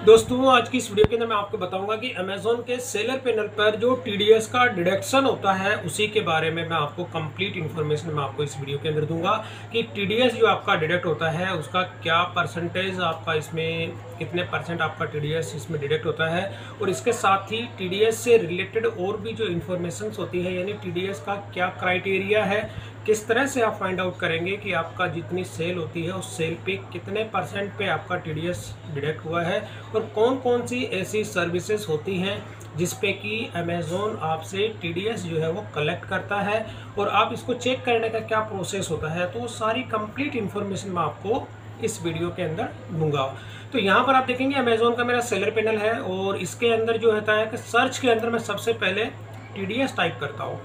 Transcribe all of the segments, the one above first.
दोस्तों आज की इस वीडियो के अंदर मैं आपको बताऊंगा कि अमेजोन के सेलर पैनल पर जो टीडीएस का डिडक्शन होता है उसी के बारे में मैं आपको कंप्लीट इन्फॉर्मेशन मैं आपको इस वीडियो के अंदर दूंगा कि टीडीएस जो आपका डिडक्ट होता है उसका क्या परसेंटेज आपका इसमें कितने परसेंट आपका टीडीएस इसमें डिडक्ट होता है और इसके साथ ही टीडीएस से रिलेटेड और भी जो इन्फॉर्मेशन होती है यानी टीडीएस का क्या क्राइटेरिया है, किस तरह से आप फाइंड आउट करेंगे कि आपका जितनी सेल होती है उस सेल पे कितने परसेंट पे आपका टीडीएस डिडक्ट हुआ है और कौन कौन सी ऐसी सर्विसेज होती हैं जिस पे कि अमेज़ॉन आपसे टीडीएस जो है वो कलेक्ट करता है और आप इसको चेक करने का क्या प्रोसेस होता है। तो वो सारी कंप्लीट इन्फॉर्मेशन मैं आपको इस वीडियो के अंदर दूंगा। तो यहाँ पर आप देखेंगे अमेज़ॉन का मेरा सेलर पैनल है और इसके अंदर जो होता है कि सर्च के अंदर मैं सबसे पहले टीडीएस टाइप करता हूँ।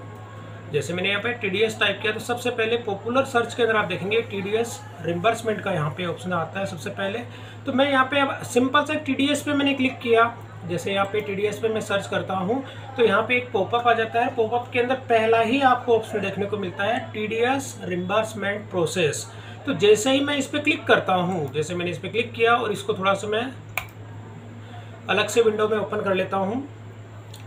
जैसे मैंने यहाँ पे टीडीएस टाइप किया तो सबसे पहले पॉपुलर सर्च के अंदर आप देखेंगे टीडीएस रिम्बर्समेंट का यहाँ पे ऑप्शन आता है सबसे पहले। तो मैं यहाँ पे अब सिंपल से टीडीएस पे मैंने क्लिक किया। जैसे यहाँ पे टीडीएस पे मैं सर्च करता हूँ तो यहाँ पे एक पॉपअप आ जाता है। पॉपअप के अंदर पहला ही आपको ऑप्शन देखने को मिलता है टीडीएस रिम्बर्समेंट प्रोसेस। तो जैसे ही मैं इस पर क्लिक करता हूँ, जैसे मैंने इस पर क्लिक किया और इसको थोड़ा सा मैं अलग से विंडो में ओपन कर लेता हूँ,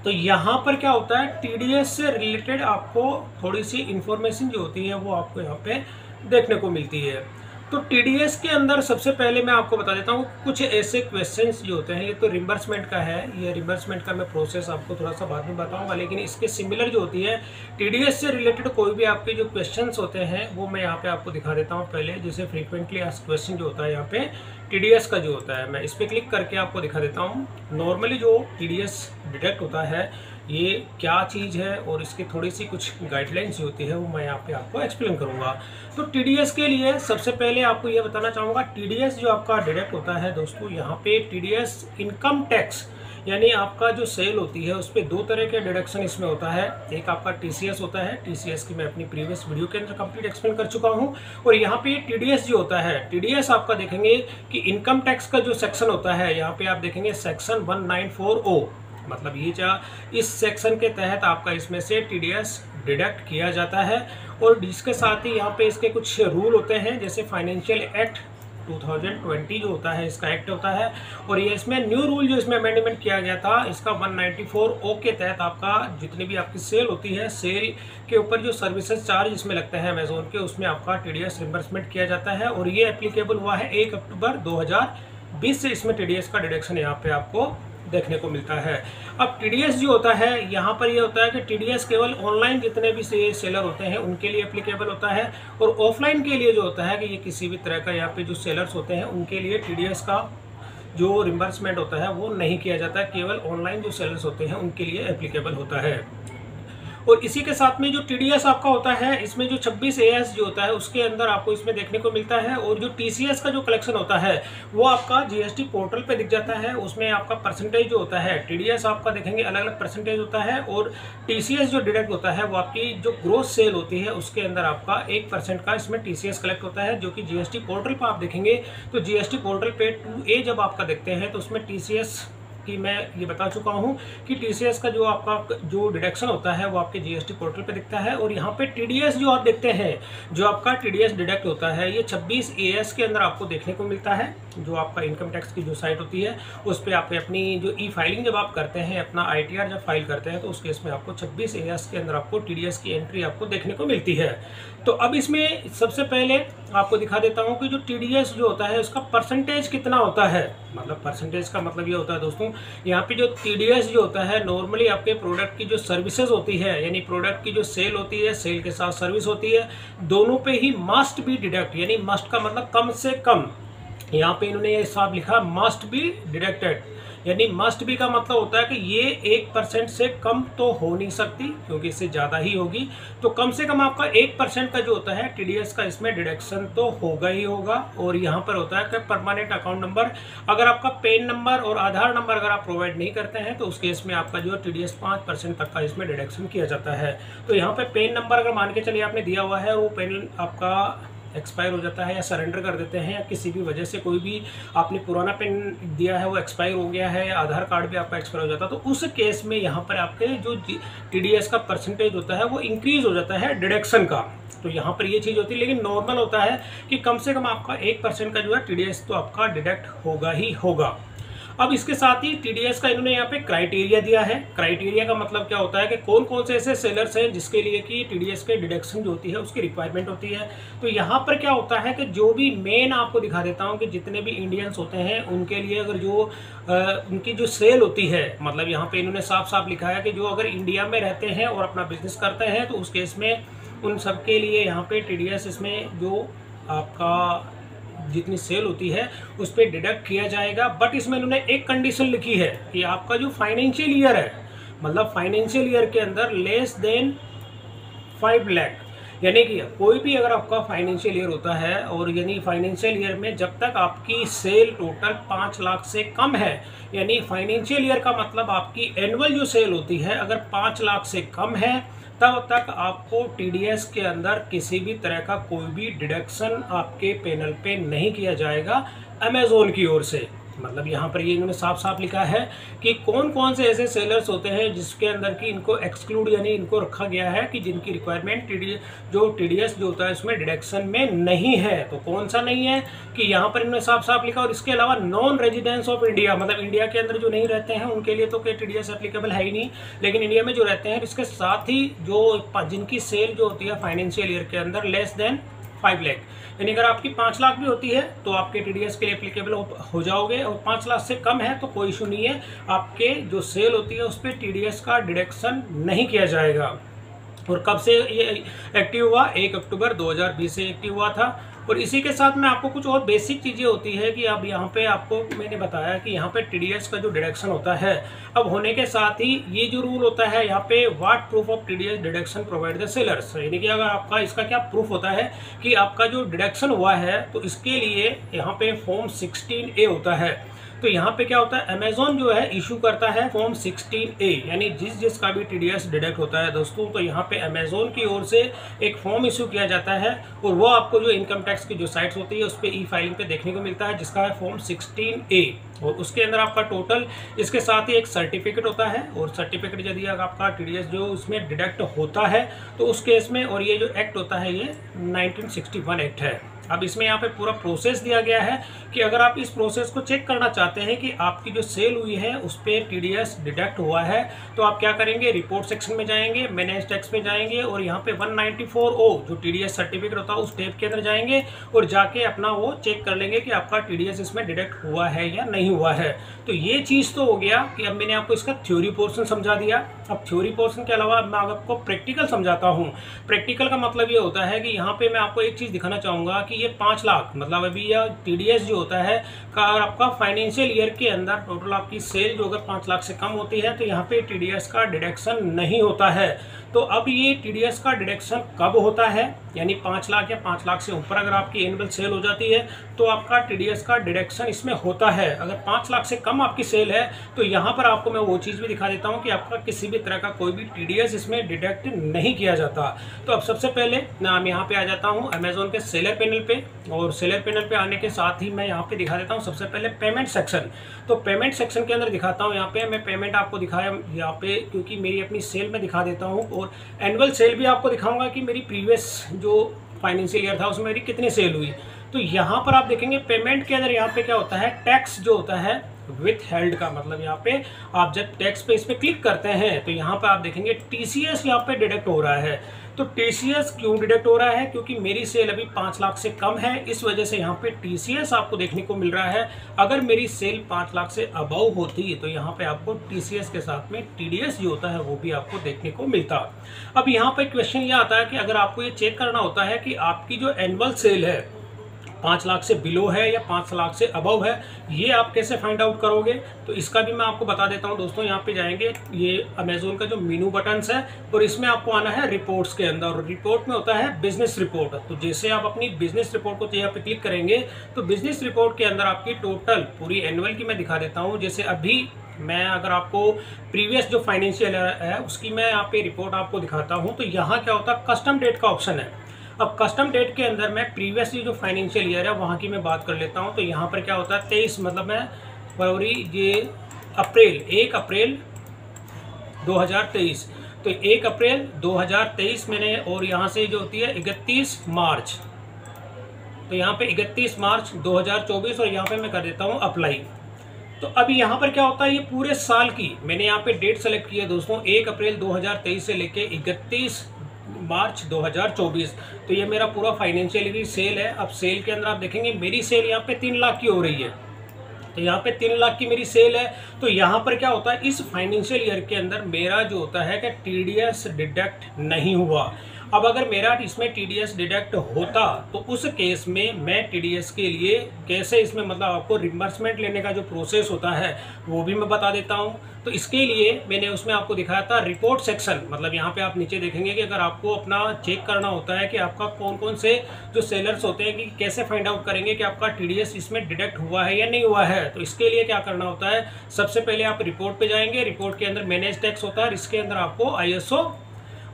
तो यहाँ पर क्या होता है टीडीएस से रिलेटेड आपको थोड़ी सी इंफॉर्मेशन जो होती है वो आपको यहाँ पे देखने को मिलती है। तो टीडीएस के अंदर सबसे पहले मैं आपको बता देता हूँ कुछ ऐसे क्वेश्चंस जो होते हैं। ये तो रिम्बर्समेंट का है, ये रिम्बर्समेंट का मैं प्रोसेस आपको थोड़ा सा बाद में बताऊंगा, लेकिन इसके सिमिलर जो होती है टीडीएस से रिलेटेड कोई भी आपके जो क्वेश्चंस होते हैं वो मैं यहाँ पे आपको दिखा देता हूँ। पहले जैसे फ्रीक्वेंटली आस्क्ड क्वेश्चन जो होता है यहाँ पे टीडीएस का जो होता है मैं इस पर क्लिक करके आपको दिखा देता हूँ। नॉर्मली जो टीडीएस डिडक्ट होता है ये क्या चीज़ है और इसकी थोड़ी सी कुछ गाइडलाइंस होती है वो मैं यहाँ पे आपको एक्सप्लेन करूँगा। तो टीडीएस के लिए सबसे पहले आपको ये बताना चाहूँगा टीडीएस जो आपका डिडक्ट होता है दोस्तों, यहाँ पे टीडीएस इनकम टैक्स यानी आपका जो सेल होती है उस पर दो तरह के डिडक्शन इसमें होता है। एक आपका टीसीएस होता है, टीसीएस की मैं अपनी प्रीवियस वीडियो के अंदर कंप्लीट एक्सप्लेन कर चुका हूँ। और यहाँ पे टीडीएस जो होता है, टीडीएस आपका देखेंगे कि इनकम टैक्स का जो सेक्शन होता है यहाँ पे आप देखेंगे सेक्शन 1940, मतलब ये इस सेक्शन के तहत आपका इसमें से टीडीएस डिडक्ट किया जाता है। और इसके साथ ही यहाँ पे इसके कुछ रूल होते हैं, जैसे फाइनेंशियल एक्ट 2020 जो होता है इसका एक्ट होता है और ये इसमें न्यू रूल जो इसमें अमेंडमेंट किया गया था इसका 194O के तहत आपका जितनी भी आपकी सेल होती है, सेल के ऊपर जो सर्विसेज चार्ज इसमें लगते हैं अमेजोन के, उसमें आपका टीडीएस रिम्बर्समेंट किया जाता है। और ये एप्लीकेबल हुआ है 1 अक्टूबर 2020 से इसमें टीडीएस का डिडक्शन यहाँ पे आपको देखने को मिलता है। अब टीडीएस जो होता है यहाँ पर ये होता है कि टीडीएस केवल ऑनलाइन जितने भी सेलर होते हैं उनके लिए एप्लीकेबल होता है और ऑफलाइन के लिए जो होता है कि ये किसी भी तरह का यहाँ पे जो सेलर्स होते हैं उनके लिए टीडीएस का जो रिम्बर्समेंट होता है वो नहीं किया जाता है, केवल ऑनलाइन जो सेलर्स होते हैं उनके लिए एप्लीकेबल होता है। और इसी के साथ में जो टीडीएस आपका होता है इसमें जो 26AS जो होता है उसके अंदर आपको इसमें देखने को मिलता है। और जो टीसीएस का जो कलेक्शन होता है वो आपका जीएसटी पोर्टल पे दिख जाता है। उसमें आपका परसेंटेज जो होता है टीडीएस आपका देखेंगे अलग अलग परसेंटेज होता है और टीसीएस जो डिडक्ट होता है वो आपकी जो ग्रोस सेल होती है उसके अंदर आपका 1% का इसमें टीसीएस कलेक्ट होता है, जो कि जीएसटी पोर्टल पर आप देखेंगे। तो जीएसटी पोर्टल पे 2A जब आपका देखते हैं तो उसमें टीसीएस कि मैं ये बता चुका हूँ कि टीसीएस का जो आपका जो डिडक्शन होता है वो आपके जीएसटी पोर्टल पे दिखता है। और यहाँ पे टीडीएस जो आप देखते हैं जो आपका टीडीएस डिडक्ट होता है ये 26AS के अंदर आपको देखने को मिलता है। जो आपका इनकम टैक्स की जो साइट होती है उस पर आप अपनी जो ई फाइलिंग जब आप करते हैं, अपना ITR जब फाइल करते हैं तो उस केस में आपको 26AS के अंदर आपको टीडीएस की एंट्री आपको देखने को मिलती है। तो अब इसमें सबसे पहले आपको दिखा देता हूँ कि जो टीडीएस जो होता है उसका परसेंटेज कितना होता है। मतलब परसेंटेज का मतलब ये होता है दोस्तों, यहाँ पे जो टीडीएस जो होता है नॉर्मली आपके प्रोडक्ट की जो सर्विसेज होती है यानी प्रोडक्ट की जो सेल होती है, सेल के साथ सर्विस होती है, दोनों पे ही मस्ट बी डिडक्ट, यानी मस्ट का मतलब कम से कम, यहाँ पे इन्होंने ये साफ लिखा मस्ट बी डिडक्टेड, यानी मस्ट बी का मतलब होता है कि ये 1% से कम तो हो नहीं सकती क्योंकि इससे ज़्यादा ही होगी। तो कम से कम आपका 1% का जो होता है टीडीएस का इसमें डिडक्शन तो होगा ही होगा। और यहाँ पर होता है कि परमानेंट अकाउंट नंबर, अगर आपका पैन नंबर और आधार नंबर अगर आप प्रोवाइड नहीं करते हैं तो उस केस में आपका जो टीडीएस 5% तक का इसमें डिडक्शन किया जाता है। तो यहाँ पर पैन नंबर अगर मान के चलिए आपने दिया हुआ है, वो पैन आपका एक्सपायर हो जाता है या सरेंडर कर देते हैं या किसी भी वजह से कोई भी आपने पुराना पेन दिया है वो एक्सपायर हो गया है, आधार कार्ड भी आपका एक्सपायर हो जाता है, तो उस केस में यहाँ पर आपके जो टीडीएस का परसेंटेज होता है वो इंक्रीज हो जाता है डिडक्शन का। तो यहाँ पर ये चीज़ होती है, लेकिन नॉर्मल होता है कि कम से कम आपका 1% का जो है टीडीएस तो आपका डिडक्ट होगा ही होगा। अब इसके साथ ही टीडीएस का इन्होंने यहाँ पे क्राइटेरिया दिया है। क्राइटेरिया का मतलब क्या होता है कि कौन कौन से ऐसे सेलर्स हैं जिसके लिए कि टीडीएस के डिडक्शन जो होती है उसकी रिक्वायरमेंट होती है। तो यहाँ पर क्या होता है कि जो भी मेन आपको दिखा देता हूँ कि जितने भी इंडियंस होते हैं उनके लिए अगर जो उनकी जो सेल होती है, मतलब यहाँ पे इन्होंने साफ साफ लिखा है कि जो अगर इंडिया में रहते हैं और अपना बिजनेस करते हैं तो उस केस में उन सबके लिए यहाँ पे टीडीएस इसमें जो आपका जितनी सेल होती है उस पर डिडक्ट किया जाएगा। बट इसमें इन्होंने एक कंडीशन लिखी है कि आपका जो फाइनेंशियल ईयर है, मतलब फाइनेंशियल ईयर के अंदर लेस देन 5 लाख, यानी कि कोई भी अगर आपका फाइनेंशियल ईयर होता है और यानी फाइनेंशियल ईयर में जब तक आपकी सेल टोटल 5 लाख से कम है, यानी फाइनेंशियल ईयर का मतलब आपकी एनुअल जो सेल होती है अगर 5 लाख से कम है तब तक आपको टीडीएस के अंदर किसी भी तरह का कोई भी डिडक्शन आपके पैनल पे नहीं किया जाएगा अमेजोन की ओर से। मतलब यहाँ पर ये इन्होंने साफ साफ लिखा है कि कौन कौन से ऐसे सेलर्स होते हैं जिसके अंदर की इनको एक्सक्लूड यानी इनको रखा गया है कि जिनकी रिक्वायरमेंट टीडीएस जो होता है उसमें डिडक्शन में नहीं है। तो कौन सा नहीं है कि यहाँ पर इन्होंने साफ साफ लिखा। और इसके अलावा नॉन रेजिडेंस ऑफ इंडिया, मतलब इंडिया के अंदर जो नहीं रहते हैं उनके लिए तो टीडीएस एप्लीकेबल है ही नहीं, लेकिन इंडिया में जो रहते हैं इसके साथ ही जो जिनकी सेल जो होती है फाइनेंशियल ईयर के अंदर लेस देन 5 लाख, यानी अगर आपकी 5 लाख भी होती है तो आपके टीडीएस के लिए एप्लीकेबल हो जाओगे, और 5 लाख से कम है तो कोई इशू नहीं है, आपके जो सेल होती है उस पर टीडीएस का डिडक्शन नहीं किया जाएगा। और कब से ये एक्टिव हुआ? 1 अक्टूबर 2020 से एक्टिव हुआ था। और इसी के साथ में आपको कुछ और बेसिक चीज़ें होती है कि अब यहाँ पे आपको मैंने बताया कि यहाँ पे टीडीएस का जो डिडक्शन होता है अब होने के साथ ही ये जो रूल होता है यहाँ पे what proof of TDS deduction provide the sellers, यानी कि अगर आपका इसका क्या प्रूफ होता है कि आपका जो डिडक्शन हुआ है तो इसके लिए यहाँ पे फॉर्म 16A होता है। तो यहाँ पे क्या होता है, अमेजोन जो है इशू करता है फॉर्म 16A, यानी जिसका भी टीडीएस डिडक्ट होता है दोस्तों तो यहाँ पे अमेजोन की ओर से एक फॉर्म इशू किया जाता है और वो आपको जो इनकम टैक्स की जो साइट्स होती है उस पर ई फाइलिंग पे देखने को मिलता है जिसका है फॉर्म 16A। और उसके अंदर आपका टोटल इसके साथ ही एक सर्टिफिकेट होता है, और सर्टिफिकेट यदि आपका टीडीएस जो उसमें डिडक्ट होता है तो उस केस में, और ये जो एक्ट होता है ये 1961 एक्ट है। अब इसमें यहाँ पे पूरा प्रोसेस दिया गया है कि अगर आप इस प्रोसेस को चेक करना चाहते हैं कि आपकी जो सेल हुई है उस पर टीडीएस डिडक्ट हुआ है तो आप क्या करेंगे, रिपोर्ट सेक्शन में जाएंगे, मैनेज टैक्स में जाएंगे और यहाँ पे 194O जो टीडीएस सर्टिफिकेट होता है उस टैब के अंदर जाएंगे और जाके अपना वो चेक कर लेंगे कि आपका टीडीएस इसमें डिडक्ट हुआ है या नहीं हुआ है। तो ये चीज़ तो हो गया कि अब मैंने आपको इसका थ्योरी पोर्शन समझा दिया। अब थ्योरी पोर्शन के अलावा मैं आपको प्रैक्टिकल समझाता हूँ। प्रैक्टिकल का मतलब ये होता है कि यहाँ पे मैं आपको एक चीज़ दिखाना चाहूँगा कि ये 5 लाख मतलब अभी यह टीडीएस जो होता है का आपका फाइनेंशियल ईयर के अंदर टोटल आपकी सेल जो अगर 5 लाख से कम होती है तो यहाँ पे टीडीएस का डिडक्शन नहीं होता है। तो अब ये टीडीएस का डिडक्शन कब होता है, यानी 5 लाख या 5 लाख से ऊपर अगर आपकी एनुअल सेल हो जाती है तो आपका टीडीएस का डिडक्शन इसमें होता है। अगर 5 लाख से कम आपकी सेल है तो यहाँ पर आपको मैं वो चीज़ भी दिखा देता हूँ कि आपका किसी भी तरह का कोई भी टीडीएस इसमें डिडक्ट नहीं किया जाता। तो अब सबसे पहले मैं यहाँ पे आ जाता हूँ अमेजोन के सेलर पैनल पे, और सेलर पैनल पे आने के साथ ही मैं यहाँ पे दिखा देता हूँ सबसे पहले पेमेंट सेक्शन। तो पेमेंट सेक्शन के अंदर दिखाता हूँ, यहाँ पे मैं पेमेंट आपको दिखाया यहाँ पे क्योंकि मेरी अपनी सेल में दिखा देता हूँ, और एनुअल सेल भी आपको दिखाऊंगा कि मेरी प्रीवियस जो फाइनेंशियल ईयर था उसमें मेरी कितनी सेल हुई। तो यहाँ पर आप देखेंगे पेमेंट के अंदर यहाँ पे क्या होता है, टैक्स जो होता है विथ हेल्ड का मतलब यहाँ पे आप जब टैक्स पे इस पे क्लिक करते हैं तो यहाँ पे आप देखेंगे टीसीएस यहाँ पे डिडक्ट हो रहा है। तो टीसीएस क्यों डिडक्ट हो रहा है, क्योंकि मेरी सेल अभी 5 लाख से कम है, इस वजह से यहाँ पे टीसीएस आपको देखने को मिल रहा है। अगर मेरी सेल 5 लाख से अबव होती तो यहाँ पे आपको टीसीएस के साथ में टीडीएस जो होता है वो भी आपको देखने को मिलता। अब यहाँ पे क्वेश्चन ये आता है कि अगर आपको ये चेक करना होता है कि आपकी जो एनुअल सेल है 5 लाख से बिलो है या 5 लाख से अबव है, ये आप कैसे फाइंड आउट करोगे, तो इसका भी मैं आपको बता देता हूं दोस्तों। यहाँ पे जाएंगे, ये अमेजोन का जो मेनू बटन्स है और इसमें आपको आना है रिपोर्ट्स के अंदर, और रिपोर्ट में होता है बिजनेस रिपोर्ट। तो जैसे आप अपनी बिजनेस रिपोर्ट को यहाँ पे क्लिक करेंगे तो बिजनेस रिपोर्ट के अंदर आपकी टोटल पूरी एनुअल की मैं दिखा देता हूँ। जैसे अभी मैं अगर आपको प्रीवियस जो फाइनेंशियल है उसकी मैं यहाँ पे रिपोर्ट आपको दिखाता हूँ, तो यहाँ क्या होता है कस्टम डेट का ऑप्शन है। अब कस्टम डेट के अंदर मैं प्रीवियसली जो फाइनेंशियल ईयर है वहाँ की मैं बात कर लेता हूँ। तो यहाँ पर क्या होता है 23 मतलब मैं फरवरी ये अप्रैल 1 अप्रैल 2023, तो 1 अप्रैल 2023 मैंने, और यहाँ से जो होती है 31 मार्च, तो यहाँ पे 31 मार्च 2024 और यहाँ पे मैं कर देता हूँ अप्लाई। तो अभी यहाँ पर क्या होता है, ये पूरे साल की मैंने यहाँ पे डेट सेलेक्ट की है दोस्तों, 1 अप्रैल 2023 से लेके 31 मार्च 2024। तो ये मेरा पूरा फाइनेंशियल ईयर सेल है। अब सेल के अंदर आप देखेंगे मेरी सेल यहाँ पे 3 लाख की हो रही है, तो यहाँ पे 3 लाख की मेरी सेल है। तो यहाँ पर क्या होता है, इस फाइनेंशियल ईयर के अंदर मेरा जो होता है कि टीडीएस डिडक्ट नहीं हुआ। अब अगर मेरा इसमें टीडीएस डिडक्ट होता तो उस केस में मैं टीडीएस के लिए कैसे इसमें मतलब आपको रिम्बर्समेंट लेने का जो प्रोसेस होता है वो भी मैं बता देता हूँ। तो इसके लिए मैंने उसमें आपको दिखाया था रिपोर्ट सेक्शन, मतलब यहाँ पे आप नीचे देखेंगे कि अगर आपको अपना चेक करना होता है कि आपका कौन कौन से जो सेलर्स होते हैं कि कैसे फाइंड आउट करेंगे कि आपका टीडीएस इसमें डिडक्ट हुआ है या नहीं हुआ है। तो इसके लिए क्या करना होता है, सबसे पहले आप रिपोर्ट पे जाएंगे, रिपोर्ट के अंदर मैनेज टैक्स होता है, इसके अंदर आपको ISO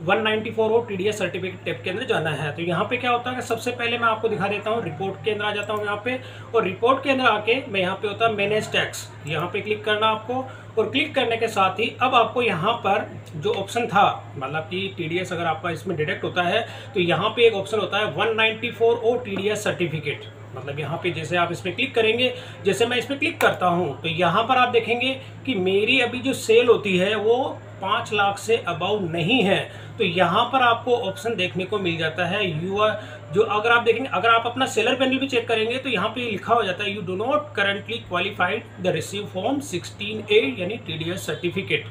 194 टीडीएस सर्टिफिकेट टैब के अंदर जाना है। तो यहाँ पे क्या होता है कि सबसे पहले मैं आपको दिखा देता हूँ, रिपोर्ट के अंदर आ जाता हूँ यहाँ पे, और रिपोर्ट के अंदर आके मैं यहाँ पे होता है मैनेज टैक्स, यहाँ पे क्लिक करना आपको, और क्लिक करने के साथ ही अब आपको यहाँ पर जो ऑप्शन था मतलब कि टीडीएस अगर आपका इसमें डिडक्ट होता है तो यहाँ पे एक ऑप्शन होता है 194 टीडीएस सर्टिफिकेट, मतलब यहाँ पे जैसे आप इस पर क्लिक करेंगे, जैसे मैं इस पर क्लिक करता हूँ तो यहाँ पर आप देखेंगे कि मेरी अभी जो सेल होती है वो 5 लाख से अबाउ नहीं है। तो यहाँ पर आपको ऑप्शन देखने को मिल जाता है जो अगर आप देखेंगे, अगर आप अपना सेलर पैनल भी चेक करेंगे तो यहाँ पे लिखा हो जाता है you do not currently qualified the receive form 16A यानी टीडीएस सर्टिफिकेट।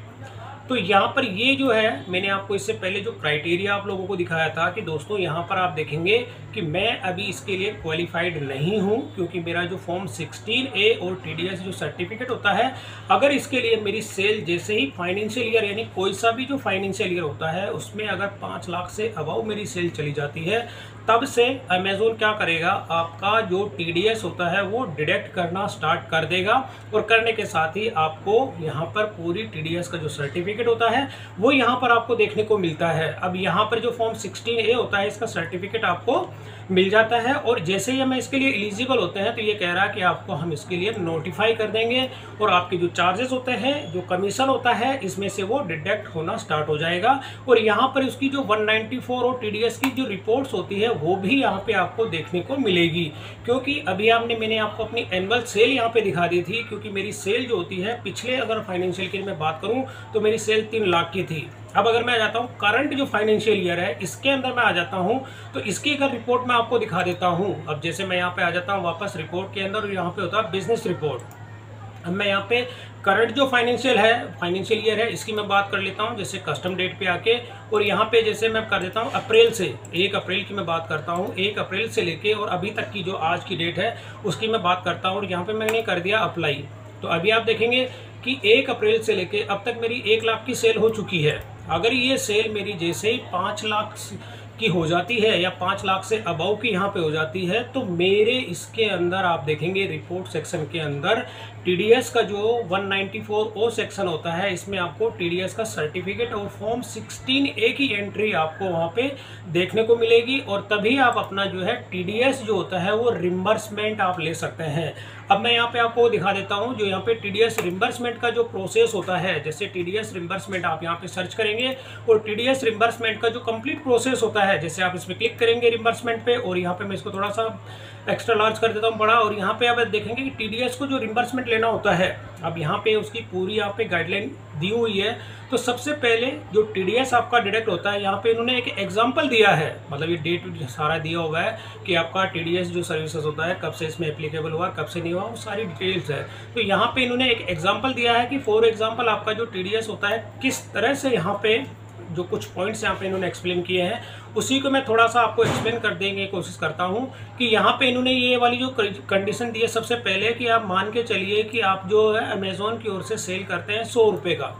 तो यहाँ पर ये जो है मैंने आपको इससे पहले जो क्राइटेरिया आप लोगों को दिखाया था कि दोस्तों यहाँ पर आप देखेंगे कि मैं अभी इसके लिए क्वालिफाइड नहीं हूँ, क्योंकि मेरा जो फॉर्म 16A और टीडीएस जो सर्टिफिकेट होता है, अगर इसके लिए मेरी सेल जैसे ही फाइनेंशियल ईयर यानी कोई सा भी जो फाइनेंशियल ईयर होता है उसमें अगर 5 लाख से अबाउ मेरी सेल चली जाती है, तब से अमेज़न क्या करेगा, आपका जो टीडीएस होता है वो डिडक्ट करना स्टार्ट कर देगा, और करने के साथ ही आपको यहाँ पर पूरी टीडीएस का जो सर्टिफिकेट होता है वो यहाँ पर आपको देखने को मिलता है। अब यहाँ पर जो फॉर्म 16A होता है इसका सर्टिफिकेट आपको मिल जाता है, और जैसे ही हमें इसके लिए एलिजिबल होते हैं तो ये कह रहा है कि आपको हम इसके लिए नोटिफाई कर देंगे, और आपके जो चार्जेस होते हैं, जो कमीशन होता है, इसमें से वो डिडक्ट होना स्टार्ट हो जाएगा। और यहाँ पर उसकी जो 194 और टीडीएस की जो रिपोर्ट्स होती है वो भी यहाँ पे आपको देखने को मिलेगी, क्योंकि अभी मैंने आपको अपनी एनुअल सेल यहाँ पे दिखा दी थी, क्योंकि मेरी सेल जो होती है पिछले अगर फाइनेंशियल ईयर में बात करूँ तो मेरी सेल 3 लाख की थी। अब अगर मैं आ जाता हूँ करंट जो फाइनेंशियल ईयर है इसके अंदर मैं आ जाता हूँ, तो इसकी अगर रिपोर्ट मैं आपको दिखा देता हूँ। अब जैसे मैं यहाँ पे आ जाता हूँ वापस रिपोर्ट के अंदर, और यहाँ पे होता है बिजनेस रिपोर्ट। अब मैं यहाँ पे करंट जो फाइनेंशियल ईयर है इसकी मैं बात कर लेता हूँ, जैसे कस्टम डेट पे आके, और यहाँ पे जैसे मैं कर देता हूँ अप्रैल से, 1 अप्रैल की मैं बात करता हूँ, 1 अप्रैल से लेके और अभी तक की जो आज की डेट है उसकी मैं बात करता हूँ, और यहाँ पे मैंने कर दिया अप्लाई। तो अभी आप देखेंगे कि 1 अप्रैल से लेके अब तक मेरी 1 लाख की सेल हो चुकी है। अगर ये सेल मेरी जैसे ही 5 लाख की हो जाती है या 5 लाख से अबाउ की यहाँ पे हो जाती है, तो मेरे इसके अंदर आप देखेंगे रिपोर्ट सेक्शन के अंदर टीडीएस का जो 194 सेक्शन होता है, इसमें आपको टीडीएस का सर्टिफिकेट और फॉर्म 16A की एंट्री आपको वहाँ पे देखने को मिलेगी, और तभी आप अपना जो है टीडीएस जो होता है वो रिम्बर्समेंट आप ले सकते हैं। अब मैं यहाँ पे आपको दिखा देता हूँ जो यहाँ पे टीडीएस रिम्बर्समेंट का जो प्रोसेस होता है, जैसे टीडीएस रिम्बर्समेंट आप यहाँ पे सर्च करेंगे, और टीडीएस रिम्बर्समेंट का जो कंप्लीट प्रोसेस होता है, जैसे आप इसमें क्लिक करेंगे रिम्बर्समेंट पे, और यहाँ पे मैं इसको थोड़ा सा एक्स्ट्रा लार्ज कर देता हूँ बड़ा, और यहाँ पे आप देखेंगे कि टीडीएस को जो रिम्बर्समेंट लेना होता है, अब यहाँ पे उसकी पूरी यहाँ पे गाइडलाइन दी हुई है। तो सबसे पहले जो टीडीएस आपका डिडक्ट होता है, यहाँ पे इन्होंने एक एग्जांपल दिया है, मतलब ये डेट सारा दिया हुआ है कि आपका टीडीएस जो सर्विसेज होता है कब से इसमें एप्लीकेबल हुआ, कब से नहीं हुआ, वो सारी डिटेल्स है। तो यहाँ पे इन्होंने एक एग्जाम्पल दिया है कि फॉर एग्जाम्पल आपका जो टीडीएस होता है किस तरह से, यहाँ पे जो कुछ पॉइंट्स यहाँ पे इन्होंने एक्सप्लेन किए हैं उसी को मैं थोड़ा सा आपको एक्सप्लेन कर देंगे कोशिश करता हूँ। कि यहाँ पे इन्होंने ये वाली जो कंडीशन दी है सबसे पहले, कि आप मान के चलिए कि आप जो है अमेज़ॉन की ओर से सेल करते हैं 100 रुपये का,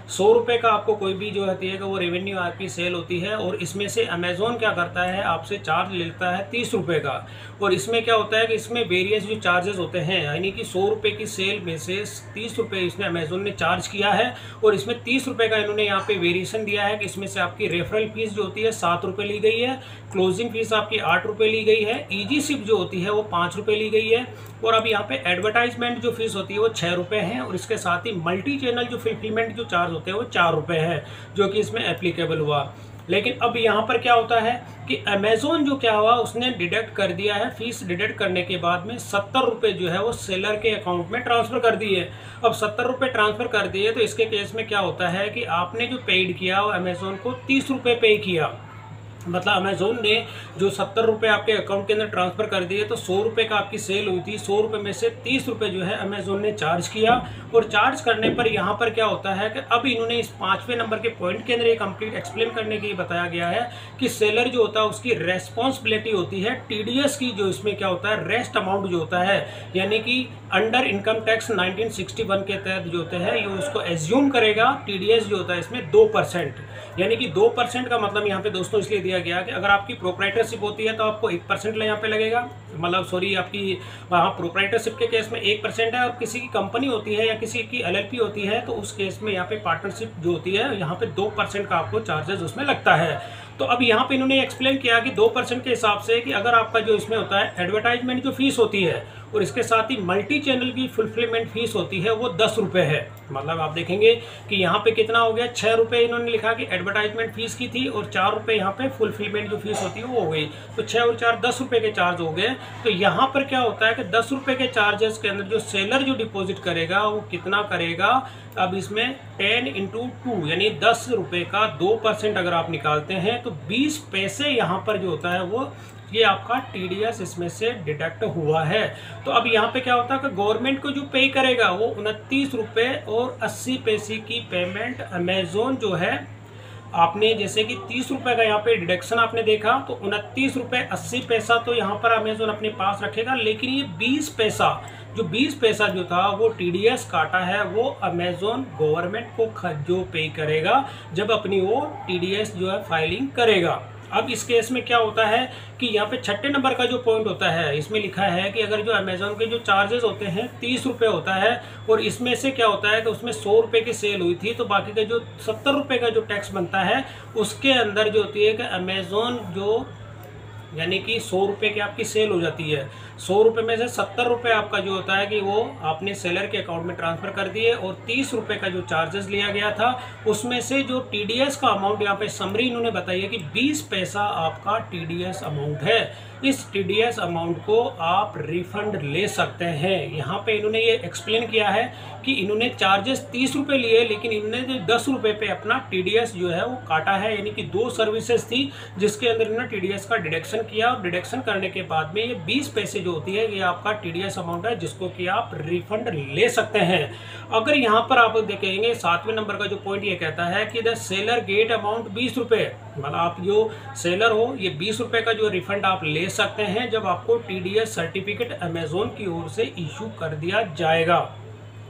100 रुपये का आपको कोई भी जो होती है कि वो रेवेन्यू आपकी सेल होती है, और इसमें से अमेज़ॉन क्या करता है आपसे चार्ज लेता है 30 रुपये का। और इसमें क्या होता है कि इसमें वेरियस जो चार्जेस होते हैं, यानी कि 100 रुपये की सेल में से 30 रुपये इसने अमेज़ॉन ने चार्ज किया है, और इसमें 30 रुपये का इन्होंने यहाँ पे वेरिएशन दिया है कि इसमें से आपकी रेफरल फीस जो होती है 7 रुपये ली गई है, क्लोजिंग फीस आपकी 8 रुपये ली गई है, ईजी शिप जो होती है वो 5 रुपये ली गई है, और अब यहाँ पे एडवर्टाइजमेंट जो फीस होती है वो 6 रुपये है, और इसके साथ ही मल्टी चैनल जो फुलफिलमेंट जो चार्ज होते हैं वो 4 रुपये है, जो कि इसमें एप्लीकेबल हुआ। लेकिन अब यहाँ पर क्या होता है कि अमेजोन जो क्या हुआ, उसने डिडक्ट कर दिया है, फीस डिडक्ट करने के बाद में 70 रुपये जो है वो सेलर के अकाउंट में ट्रांसफ़र कर दिए। अब 70 रुपये ट्रांसफ़र कर दिए तो इसके केस में क्या होता है कि आपने जो पेड किया वो अमेजोन को 30 रुपये पे किया। मतलब अमेजोन ने जो 70 रुपये आपके अकाउंट के अंदर ट्रांसफ़र कर दिए तो 100 रुपये का आपकी सेल हुई थी, 100 रुपये में से 30 रुपये जो है अमेजोन ने चार्ज किया। और चार्ज करने पर यहाँ पर क्या होता है कि अब इन्होंने इस 5वें नंबर के पॉइंट के अंदर ये कंप्लीट एक्सप्लेन करने के लिए बताया गया है कि सेलर जो होता है उसकी रेस्पॉन्सिबिलिटी होती है टीडीएस की, जो इसमें क्या होता है रेस्ट अमाउंट जो होता है, यानी कि अंडर इनकम टैक्स 1961 के तहत जो होते हैं ये उसको एज्यूम करेगा। टीडीएस जो होता है इसमें 2%, यानी कि 2% का मतलब यहाँ पे दोस्तों इसलिए दिया गया कि अगर आपकी प्रोप्राइटरशिप होती है तो आपको 1% यहाँ पे लगेगा, मतलब सॉरी आपकी वहाँ प्रोप्राइटरशिप के केस में 1% है, और किसी की कंपनी होती है या किसी की एलएलपी होती है तो उस केस में यहाँ पे पार्टनरशिप जो होती है यहाँ पे 2% का आपको चार्जेस उसमें लगता है। तो अब यहाँ पे इन्होंने एक्सप्लेन किया कि 2% के हिसाब से कि अगर आपका जो इसमें होता है एडवर्टाइजमेंट जो फीस होती है और इसके साथ ही मल्टी चैनल की फुलफिलमेंट फीस होती है वो 10 रुपये है। मतलब आप देखेंगे कि यहाँ पे कितना हो गया, 6 रुपये इन्होंने लिखा कि एडवर्टाइजमेंट फीस की थी और 4 रुपये यहाँ पे फुलफिलमेंट जो फीस होती है वो हो गई, तो 6 और 4 10 रुपये के चार्ज हो गए। तो यहाँ पर क्या होता है कि 10 रुपये के चार्जेस के अंदर जो सेलर जो डिपॉजिट करेगा वो कितना करेगा, अब इसमें 10 × 2 यानी 10 रुपये का 2% अगर आप निकालते हैं तो 20 पैसे यहाँ पर जो होता है वो ये आपका टीडीएस इसमें से डिडक्ट हुआ है। तो अब यहाँ पे क्या होता है कि गवर्नमेंट को जो पे करेगा वो 29 रुपये और 80 पैसे की पेमेंट अमेजोन जो है, आपने जैसे कि 30 रुपये का यहाँ पे डिडक्शन आपने देखा तो 29 रुपये 80 पैसा तो यहाँ पर अमेजोन अपने पास रखेगा, लेकिन ये 20 पैसा जो 20 पैसा जो था वो टीडीएस काटा है वो अमेजोन गवर्नमेंट को जो पे करेगा जब अपनी वो टीडीएस जो है फाइलिंग करेगा। अब इस केस में क्या होता है कि यहाँ पे 6ठे नंबर का जो पॉइंट होता है इसमें लिखा है कि अगर जो अमेजोन के जो चार्जेस होते हैं 30 रुपये होता है और इसमें से क्या होता है कि उसमें 100 रुपये की सेल हुई थी तो बाकी का जो 70 रुपये का जो टैक्स बनता है उसके अंदर जो होती है कि अमेजोन जो यानी कि 100 रुपये की आपकी सेल हो जाती है, 100 रुपये में से 70 रुपये आपका जो होता है कि वो आपने सेलर के अकाउंट में ट्रांसफ़र कर दिए और 30 रुपये का जो चार्जेस लिया गया था उसमें से जो टीडीएस का अमाउंट यहाँ पे समरी इन्होंने बताई है कि 20 पैसा आपका टीडीएस अमाउंट है। इस टीडीएस अमाउंट को आप रिफंड ले सकते हैं। यहाँ पे इन्होंने ये एक्सप्लेन किया है कि इन्होंने चार्जेस 30 रुपये लिए लेकिन इन्होंने जो 10 रुपये पे अपना टीडीएस जो है वो काटा है, यानी कि 2 सर्विसेज थी जिसके अंदर इन्होंने टीडीएस का डिडक्शन किया और डिडक्शन करने के बाद में ये 20 पैसे जो होती है ये आपका टीडीएस अमाउंट है जिसको कि आप रिफंड ले सकते हैं। अगर यहाँ पर आप देखेंगे 7वें नंबर का जो पॉइंट ये कहता है कि द सेलर गेट अमाउंट 20 रुपये, मतलब आप जो सेलर हो ये 20 रुपये का जो रिफंड आप ले सकते हैं जब आपको टीडीएस सर्टिफिकेट अमेजोन की ओर से इशू कर दिया जाएगा।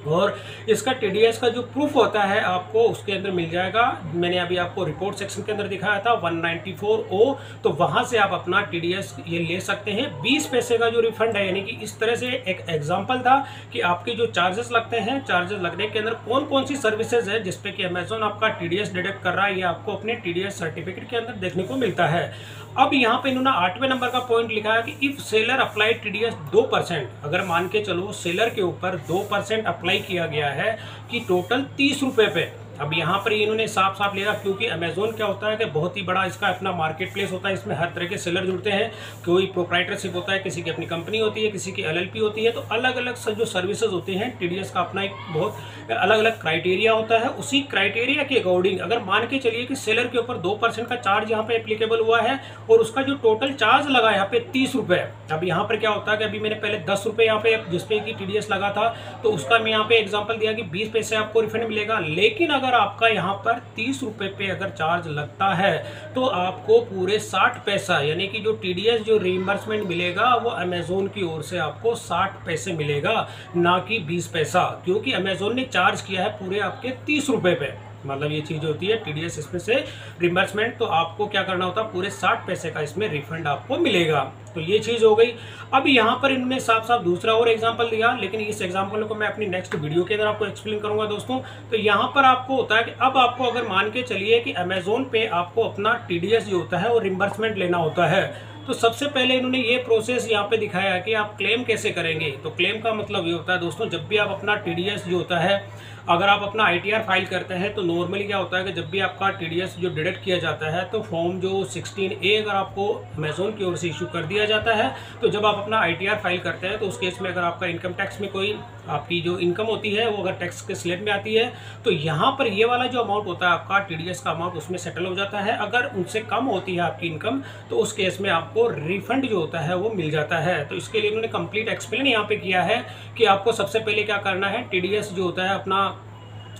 और इसका टीडीएस का जो प्रूफ होता है आपको उसके अंदर मिल जाएगा, मैंने अभी आपको रिपोर्ट सेक्शन के अंदर दिखाया था 194O, तो वहां से आप अपना टीडीएस ये ले सकते हैं। 20 पैसे का जो रिफंड है, यानी कि इस तरह से एक एग्जांपल था कि आपके जो चार्जेस लगते हैं, चार्जेस लगने के अंदर कौन कौन सी सर्विसेज है जिसपे कि अमेजोन आपका टीडीएस डिडक्ट कर रहा है, ये आपको अपने टीडीएस सर्टिफिकेट के अंदर देखने को मिलता है। अब यहाँ पे इन्होंने 8वें नंबर का पॉइंट लिखा है कि इफ सेलर अप्लाई टीडीएस 2%, अगर मान के चलो सेलर के ऊपर 2% अप्लाई किया गया है कि टोटल 30 रुपये पे, अब यहाँ पर इन्होंने साफ साफ लिखा क्योंकि अमेजोन क्या होता है कि बहुत ही बड़ा इसका अपना मार्केट प्लेस होता है, इसमें हर तरह के सेलर जुड़ते हैं, कोई प्रोप्राइटरशिप होता है, किसी की अपनी कंपनी होती है, किसी की एलएलपी होती है, तो अलग अलग जो सर्विसेज होती हैं टीडीएस का अपना एक बहुत अलग अलग क्राइटेरिया होता है। उसी क्राइटेरिया के अकॉर्डिंग अगर मान के चलिए कि सेलर के ऊपर 2% का चार्ज यहाँ पे एप्लीकेबल हुआ है और उसका जो टोटल चार्ज लगा यहाँ पे 30 रुपये, अब यहाँ पर क्या होता है कि अभी मैंने पहले 10 रुपये यहाँ पे जिसपे की टीडीएस लगा था तो उसका मैं यहाँ पे एग्जाम्पल दिया कि 20 पैसे आपको रिफंड मिलेगा, लेकिन अगर आपका यहाँ पर 30 रुपये पे अगर चार्ज लगता है तो आपको पूरे 60 पैसा यानी कि जो टीडीएस जो रीइंबर्समेंट मिलेगा वो अमेजोन की ओर से आपको 60 पैसे मिलेगा, ना कि 20 पैसा, क्योंकि अमेजोन ने चार्ज किया है पूरे आपके 30 रुपये पे। मतलब ये चीज़ होती है टीडीएस इसमें से रिम्बर्समेंट, तो आपको क्या करना होता है पूरे 60 पैसे का इसमें रिफंड आपको मिलेगा। तो ये चीज़ हो गई। अब यहाँ पर इन्होंने साफ साफ दूसरा और एग्जांपल दिया, लेकिन इस एग्जांपल को मैं अपनी नेक्स्ट वीडियो के अंदर आपको एक्सप्लेन करूंगा दोस्तों। तो यहाँ पर आपको होता है कि अब आपको अगर मान के चलिए कि अमेजोन पे आपको अपना टीडीएस जो होता है वो रिम्बर्समेंट लेना होता है, तो सबसे पहले इन्होंने ये प्रोसेस यहाँ पे दिखाया है कि आप क्लेम कैसे करेंगे। तो क्लेम का मतलब ये होता है दोस्तों, जब भी आप अपना टीडीएस जो होता है अगर आप अपना ITR फाइल करते हैं तो नॉर्मली क्या होता है कि जब भी आपका TDS जो डिडक्ट किया जाता है तो फॉर्म जो 16A अगर आपको अमेजोन की ओर से इशू कर दिया जाता है, तो जब आप अपना ITR फाइल करते हैं तो उस केस में अगर आपका इनकम टैक्स में कोई आपकी जो इनकम होती है वो अगर टैक्स के स्लेब में आती है तो यहाँ पर ये वाला जो अमाउंट होता है आपका TDS का अमाउंट उसमें सेटल हो जाता है। अगर उनसे कम होती है आपकी इनकम तो उस केस में आपको रिफंड जो होता है वो मिल जाता है। तो इसके लिए उन्होंने कंप्लीट एक्सप्लेन यहाँ पे किया है कि आपको सबसे पहले क्या करना है, TDS जो होता है अपना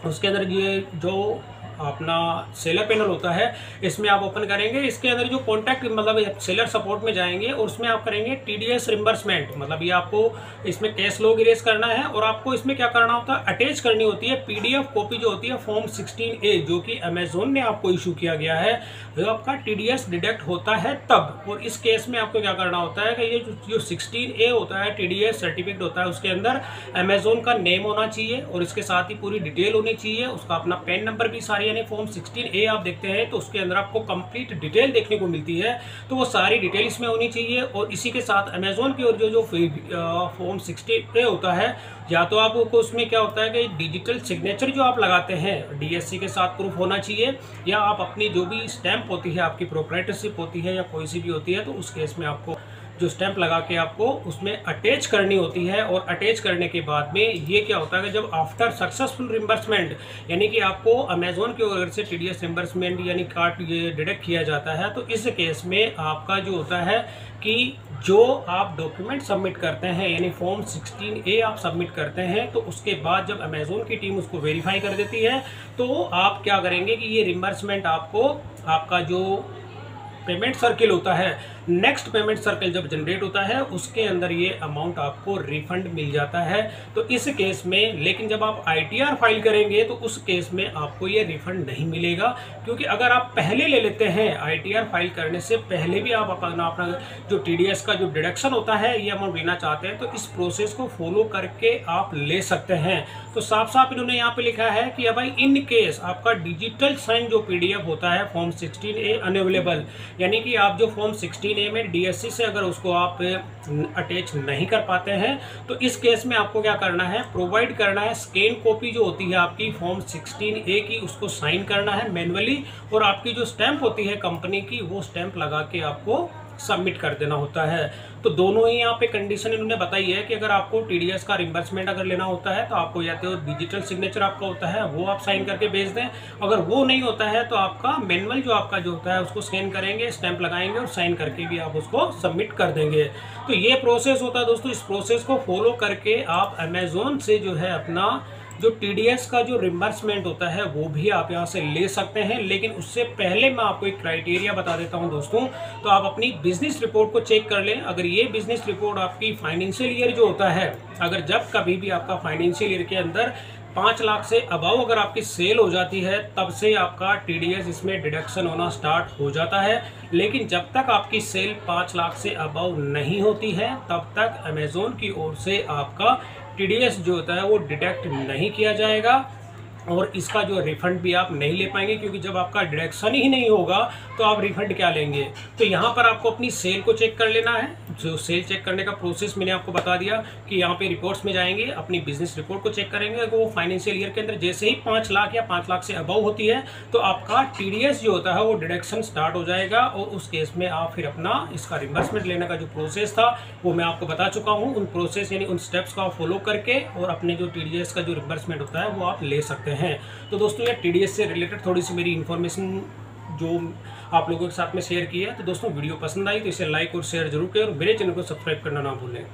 उसके अंदर ये जो अपना सेलर पैनल होता है इसमें आप ओपन करेंगे। इसके अंदर जो कॉन्टैक्ट मतलब सेलर सपोर्ट में जाएंगे और उसमें आप करेंगे TDS रिम्बर्समेंट, मतलब ये आपको इसमें कैश लॉग इरेज करना है और आपको इसमें क्या करना होता है, अटैच करनी होती है PDF कॉपी जो होती है फॉर्म 16A जो कि अमेजोन ने आपको इशू किया गया है, जो आपका TDS डिडक्ट होता है तब। और इस केस में आपको क्या करना होता है कि ये जो 16A होता है TDS सर्टिफिकेट होता है उसके अंदर अमेजोन का नेम होना चाहिए और इसके साथ ही पूरी डिटेल होनी चाहिए, उसका अपना पैन नंबर भी सारी, यानी फॉर्म 16A आप देखते हैं तो उसके अंदर आपको कंप्लीट डिटेल देखने को मिलती है, तो वो सारी डिटेल इसमें होनी चाहिए। और इसी के साथ अमेजोन की ओर जो फॉर्म 16A होता है, या तो आपको उसमें क्या होता है कि डिजिटल सिग्नेचर जो आप लगाते हैं DSC के साथ प्रूफ होना चाहिए, या आप अपनी जो भी स्टैंप होती है आपकी प्रोप्राइटरशिप होती है या कोई सी भी होती है तो उस केस में आपको जो स्टैंप लगा के आपको उसमें अटैच करनी होती है। और अटैच करने के बाद में ये क्या होता है कि जब आफ्टर सक्सेसफुल रिम्बर्समेंट, यानी कि आपको अमेजोन की ओर से TDS रिम्बर्समेंट यानी कार्ड ये डिडक्ट किया जाता है, तो इस केस में आपका जो होता है कि जो आप डॉक्यूमेंट सबमिट करते हैं यानी फॉर्म 16A आप सबमिट करते हैं तो उसके बाद जब अमेजोन की टीम उसको वेरीफाई कर देती है तो आप क्या करेंगे कि ये रिम्बर्समेंट आपको आपका जो पेमेंट सर्किल होता है, नेक्स्ट पेमेंट सर्किल जब जनरेट होता है उसके अंदर ये अमाउंट आपको रिफंड मिल जाता है। तो इस केस में लेकिन जब आप ITR फाइल करेंगे तो उस केस में आपको ये रिफंड नहीं मिलेगा, क्योंकि अगर आप पहले ले लेते हैं ITR फाइल करने से पहले भी आप अपना जो TDS का जो डिडक्शन होता है ये अमाउंट लेना चाहते हैं तो इस प्रोसेस को फॉलो करके आप ले सकते हैं। तो साफ साफ इन्होंने यहाँ पे लिखा है कि भाई इन केस आपका डिजिटल साइन जो PDF होता है फॉर्म 16A अनअवेलेबल, यानी कि आप जो फॉर्म 16A में DSC से अगर उसको आप अटैच नहीं कर पाते हैं तो इस केस में आपको क्या करना है, प्रोवाइड करना है स्कैन कॉपी जो होती है आपकी फॉर्म 16A की, उसको साइन करना है मैनुअली और आपकी जो स्टैंप होती है कंपनी की वो स्टैंप लगा के आपको सबमिट कर देना होता है। तो दोनों ही यहाँ पे कंडीशन इन्होंने बताई है कि अगर आपको TDS का रिम्बर्समेंट अगर लेना होता है तो आपको या तो डिजिटल सिग्नेचर आपका होता है वो आप साइन करके भेज दें, अगर वो नहीं होता है तो आपका मैनुअल जो आपका जो होता है उसको स्कैन करेंगे, स्टैंप लगाएंगे और साइन करके भी आप उसको सबमिट कर देंगे। तो ये प्रोसेस होता है दोस्तों। इस प्रोसेस को फॉलो करके आप अमेजोन से जो है अपना जो TDS का जो रिम्बर्समेंट होता है वो भी आप यहाँ से ले सकते हैं। लेकिन उससे पहले मैं आपको एक क्राइटेरिया बता देता हूँ दोस्तों, तो आप अपनी बिजनेस रिपोर्ट को चेक कर लें। अगर ये बिजनेस रिपोर्ट आपकी फाइनेंशियल ईयर जो होता है, अगर जब कभी भी आपका फाइनेंशियल ईयर के अंदर 5 लाख से अबाव अगर आपकी सेल हो जाती है तब से आपका TDS इसमें डिडक्शन होना स्टार्ट हो जाता है। लेकिन जब तक आपकी सेल 5 लाख से अबाव नहीं होती है तब तक अमेजोन की ओर से आपका TDS जो होता है वो डिडक्ट नहीं किया जाएगा और इसका जो रिफंड भी आप नहीं ले पाएंगे, क्योंकि जब आपका डिडक्शन ही नहीं होगा तो आप रिफंड क्या लेंगे। तो यहाँ पर आपको अपनी सेल को चेक कर लेना है। जो सेल चेक करने का प्रोसेस मैंने आपको बता दिया कि यहाँ पे रिपोर्ट्स में जाएंगे, अपनी बिजनेस रिपोर्ट को चेक करेंगे। अगर वो फाइनेंशियल ईयर के अंदर जैसे ही 5 लाख या 5 लाख से अबव होती है तो आपका TDS जो होता है वो डिडक्शन स्टार्ट हो जाएगा और उस केस में आप फिर अपना इसका रिम्बर्समेंट लेने का जो प्रोसेस था वो मैं आपको बता चुका हूँ। उन प्रोसेस यानी उन स्टेप्स को आप फॉलो करके और अपने जो TDS का जो रिम्बर्समेंट होता है वो आप ले सकते हैं। तो दोस्तों ये TDS से रिलेटेड थोड़ी सी मेरी इन्फॉर्मेशन जो आप लोगों के साथ में शेयर की है। तो दोस्तों वीडियो पसंद आई तो इसे लाइक और शेयर जरूर करें और मेरे चैनल को सब्सक्राइब करना ना भूलें।